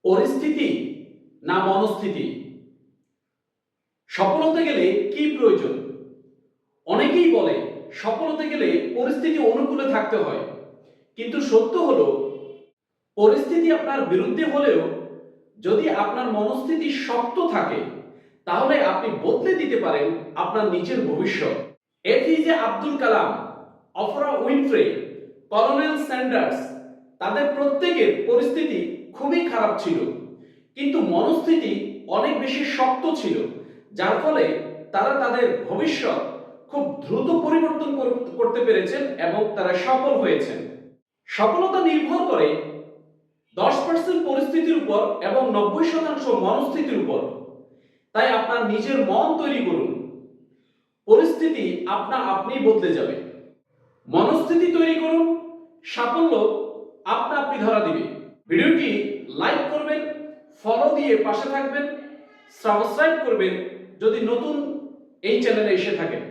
পরিস্থিতি না মনস্থিতি? সফল হতে গেলে কি প্রয়োজন? অনেকেই বলে সফল হতে গেলে পরিস্থিতি অনুকূলে থাকতে হয়, কিন্তু সত্য হলো পরিস্থিতি আপনার বিরুদ্ধে হলেও যদি আপনার মনস্থিতি শক্ত থাকে তাহলে আপনি বদলে দিতে পারেন আপনার নিজের ভবিষ্যৎ। APJ Abdul Kalam, অফরা Winfrey, colonel Sanders, তাদের প্রত্যেকের পরিস্থিতি খুবই খারাপ ছিল, কিন্তু মনস্থিতি অনেক বেশি শক্ত ছিল, যার ফলে তারা তাদের ভবিষ্যৎ খুব দ্রুত পরিবর্তন করতে পেরেছেন এবং তারা সফল হয়েছেন। সফলতা নির্ভর করে 10% পরিস্থিতির উপর এবং 90% মনস্থিতির উপর। তাই আপনার নিজের মন তৈরি করুন, পরিস্থিতি আপনি বদলে যাবে। মনস্থিতি তৈরি করুন, সাফল্য আপনি ধরা দিবে। ভিডিওটি লাইক করবেন, ফলো দিয়ে পাশে থাকবেন, সাবস্ক্রাইব করবেন যদি নতুন এই চ্যানেলে এসে থাকেন।